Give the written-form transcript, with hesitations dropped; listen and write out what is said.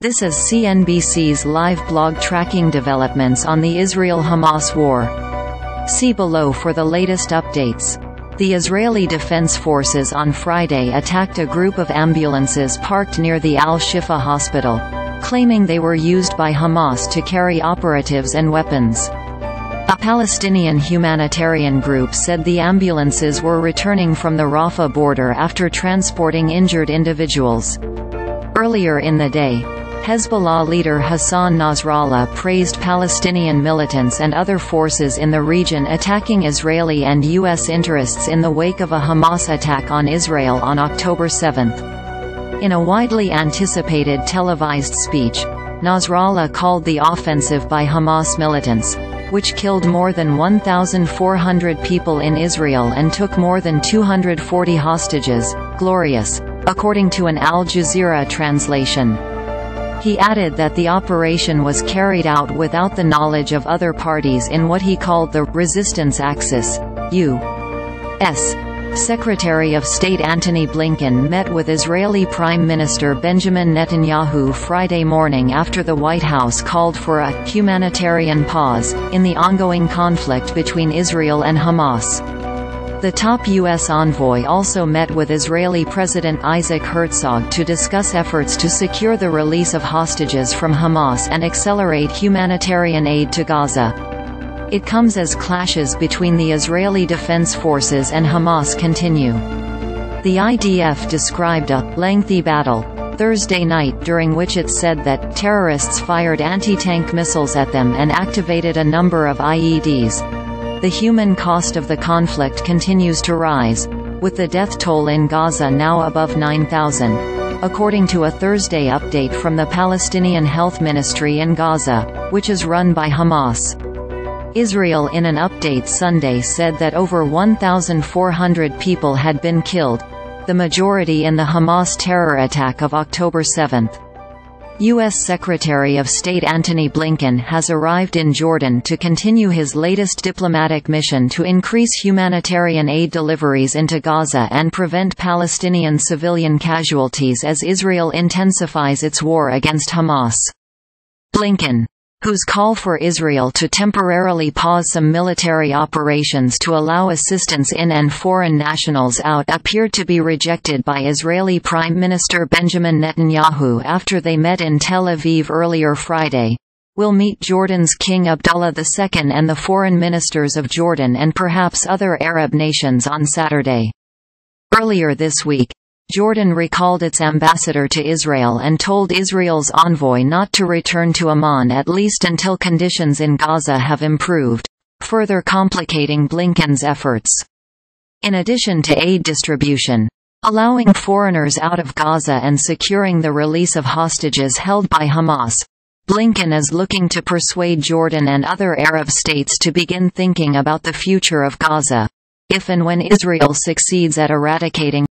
This is CNBC's live blog tracking developments on the Israel-Hamas war. See below for the latest updates. The Israeli Defense Forces on Friday attacked a group of ambulances parked near the Al-Shifa hospital, claiming they were used by Hamas to carry operatives and weapons. A Palestinian humanitarian group said the ambulances were returning from the Rafah border after transporting injured individuals. Earlier in the day, Hezbollah leader Hassan Nasrallah praised Palestinian militants and other forces in the region attacking Israeli and U.S. interests in the wake of a Hamas attack on Israel on October 7. In a widely anticipated televised speech, Nasrallah called the offensive by Hamas militants, which killed more than 1,400 people in Israel and took more than 240 hostages, glorious, according to an Al Jazeera translation. He added that the operation was carried out without the knowledge of other parties in what he called the resistance axis. U.S. Secretary of State Antony Blinken met with Israeli Prime Minister Benjamin Netanyahu Friday morning after the White House called for a humanitarian pause in the ongoing conflict between Israel and Hamas. The top U.S. envoy also met with Israeli President Isaac Herzog to discuss efforts to secure the release of hostages from Hamas and accelerate humanitarian aid to Gaza. It comes as clashes between the Israeli Defense Forces and Hamas continue. The IDF described a lengthy battle Thursday night during which it said that terrorists fired anti-tank missiles at them and activated a number of IEDs. The human cost of the conflict continues to rise, with the death toll in Gaza now above 9,000, according to a Thursday update from the Palestinian Health Ministry in Gaza, which is run by Hamas. Israel in an update Sunday said that over 1,400 people had been killed, the majority in the Hamas terror attack of October 7. U.S. Secretary of State Antony Blinken has arrived in Jordan to continue his latest diplomatic mission to increase humanitarian aid deliveries into Gaza and prevent Palestinian civilian casualties as Israel intensifies its war against Hamas. Blinken, whose call for Israel to temporarily pause some military operations to allow assistance in and foreign nationals out appeared to be rejected by Israeli Prime Minister Benjamin Netanyahu after they met in Tel Aviv earlier Friday, will meet Jordan's King Abdullah II and the foreign ministers of Jordan and perhaps other Arab nations on Saturday. Earlier this week, Jordan recalled its ambassador to Israel and told Israel's envoy not to return to Amman at least until conditions in Gaza have improved, further complicating Blinken's efforts. In addition to aid distribution, allowing foreigners out of Gaza and securing the release of hostages held by Hamas, Blinken is looking to persuade Jordan and other Arab states to begin thinking about the future of Gaza, if and when Israel succeeds at eradicating